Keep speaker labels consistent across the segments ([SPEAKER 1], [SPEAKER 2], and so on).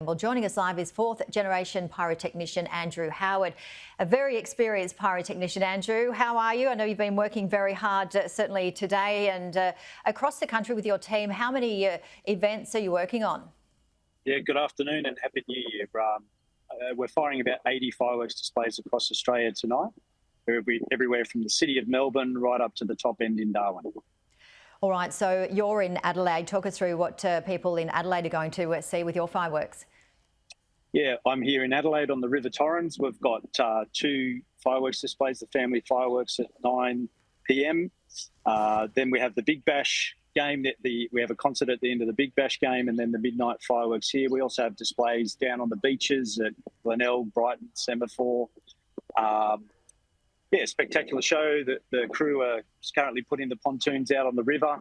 [SPEAKER 1] Well, joining us live is fourth generation pyrotechnician Andrew Howard, a very experienced pyrotechnician. Andrew, how are you? I know you've been working very hard, certainly today and across the country with your team. How many events are you working on?
[SPEAKER 2] Yeah, good afternoon and Happy New Year. We're firing about 80 fireworks displays across Australia tonight, everywhere from the city of Melbourne right up to the top end in Darwin.
[SPEAKER 1] All right, so you're in Adelaide. Talk us through what people in Adelaide are going to see with your fireworks.
[SPEAKER 2] Yeah, I'm here in Adelaide on the River Torrens. We've got two fireworks displays, the family fireworks at 9 p.m. Then we have the Big Bash game. We have a concert at the end of the Big Bash game, and then the midnight fireworks here. We also have displays down on the beaches at Glenelg, Brighton, Semaphore. Yeah, spectacular show. The crew are currently putting the pontoons out on the river,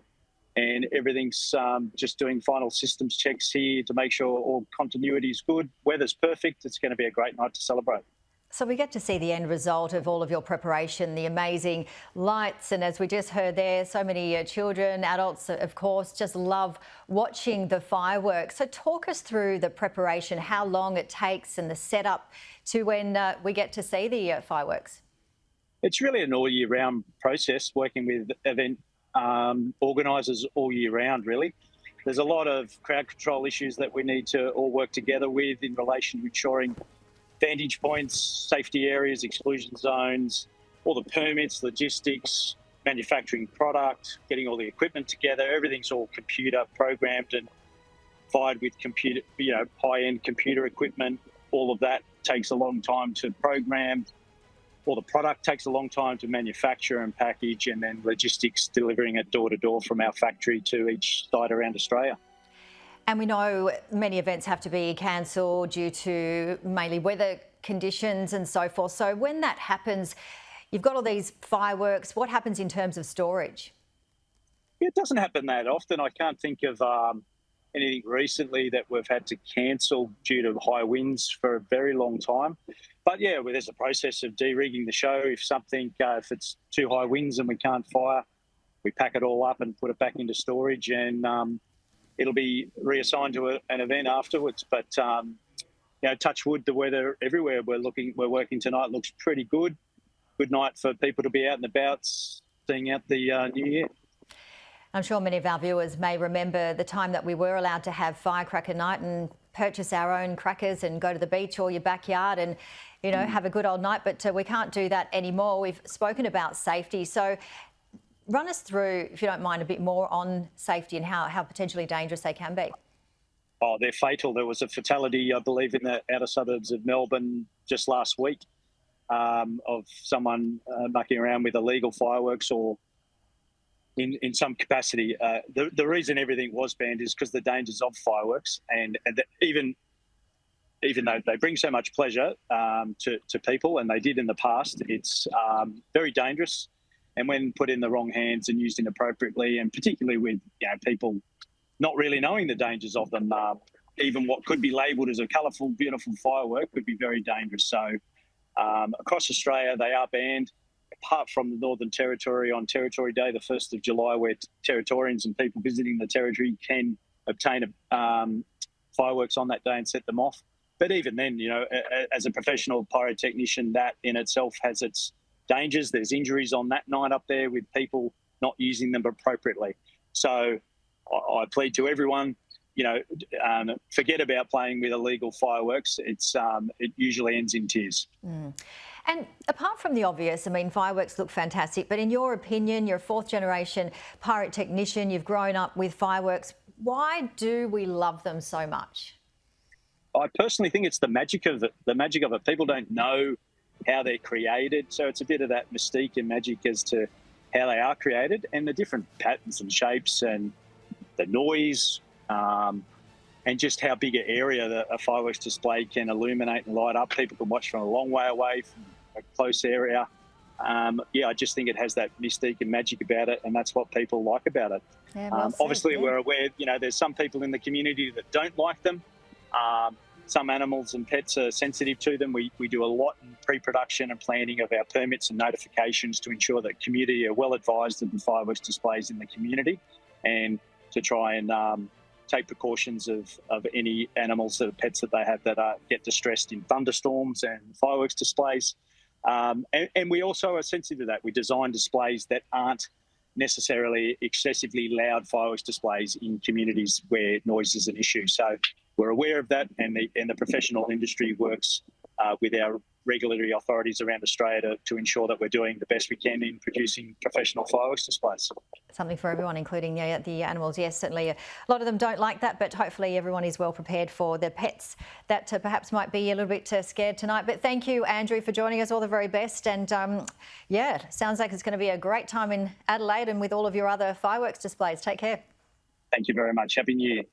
[SPEAKER 2] and everything's just doing final systems checks here to make sure all continuity is good. Weather's perfect. It's going to be a great night to celebrate.
[SPEAKER 1] So we get to see the end result of all of your preparation, the amazing lights, and as we just heard there, so many children, adults, of course, just love watching the fireworks. So talk us through the preparation, how long it takes and the setup to when we get to see the fireworks.
[SPEAKER 2] It's really an all-year-round process, working with event organisers all year round, really. There's a lot of crowd control issues that we need to all work together with in relation to ensuring vantage points, safety areas, exclusion zones, all the permits, logistics, manufacturing product, getting all the equipment together. Everything's all computer programmed and fired with computer, high-end computer equipment. All of that takes a long time to program. All the product takes a long time to manufacture and package, and then logistics delivering it door to door from our factory to each site around Australia.
[SPEAKER 1] And we know many events have to be cancelled due to mainly weather conditions and so forth. So when that happens, you've got all these fireworks. What happens in terms of storage?
[SPEAKER 2] It doesn't happen that often. I can't think of anything recently that we've had to cancel due to high winds for a very long time. But yeah, there's a process of de-rigging the show. If it's too high winds and we can't fire, we pack it all up and put it back into storage, and it'll be reassigned to an event afterwards. But touch wood, the weather everywhere we're working tonight looks pretty good. Good night for people to be out and about, seeing out the new year.
[SPEAKER 1] I'm sure many of our viewers may remember the time that we were allowed to have firecracker night and purchase our own crackers and go to the beach or your backyard and, have a good old night. But we can't do that anymore. We've spoken about safety. So run us through, if you don't mind, a bit more on safety and how potentially dangerous they can be.
[SPEAKER 2] Oh, they're fatal. There was a fatality, I believe, in the outer suburbs of Melbourne just last week of someone mucking around with illegal fireworks or in some capacity. The reason everything was banned is because the dangers of fireworks, and even though they bring so much pleasure to people, and they did in the past, it's very dangerous. And when put in the wrong hands and used inappropriately, and particularly with people not really knowing the dangers of them, even what could be labelled as a colourful, beautiful firework could be very dangerous. So across Australia, they are banned, apart from the Northern Territory on Territory Day, the 1st of July, where Territorians and people visiting the Territory can obtain fireworks on that day and set them off. But even then, as a professional pyrotechnician, that in itself has its dangers. There's injuries on that night up there with people not using them appropriately. So I plead to everyone, forget about playing with illegal fireworks. It usually ends in tears.
[SPEAKER 1] And apart from the obvious, fireworks look fantastic, but in your opinion, you're a fourth generation pyrotechnician, you've grown up with fireworks. Why do we love them so much?
[SPEAKER 2] I personally think it's the magic of it. People don't know how they're created, so it's a bit of that mystique and magic as to how they are created, and the different patterns and shapes and the noise, and just how big an area a fireworks display can illuminate and light up. People can watch from a long way away, from a close area. I just think it has that mystique and magic about it, and that's what people like about it.
[SPEAKER 1] Yeah, well said,
[SPEAKER 2] obviously,
[SPEAKER 1] yeah.
[SPEAKER 2] We're aware, there's some people in the community that don't like them. Some animals and pets are sensitive to them. We do a lot in pre-production and planning of our permits and notifications to ensure that community are well advised of the fireworks displays in the community, and to try and take precautions of any animals that are pets that they have that get distressed in thunderstorms and fireworks displays. And we also are sensitive to that. We design displays that aren't necessarily excessively loud fireworks displays in communities where noise is an issue. So we're aware of that, and the professional industry works with our regulatory authorities around Australia to ensure that we're doing the best we can in producing professional fireworks displays.
[SPEAKER 1] Something for everyone, including the animals. Yes, certainly. A lot of them don't like that, but hopefully everyone is well prepared for their pets that perhaps might be a little bit scared tonight. But thank you, Andrew, for joining us. All the very best. And yeah, sounds like it's going to be a great time in Adelaide and with all of your other fireworks displays. Take care.
[SPEAKER 2] Thank you very much. Happy New Year.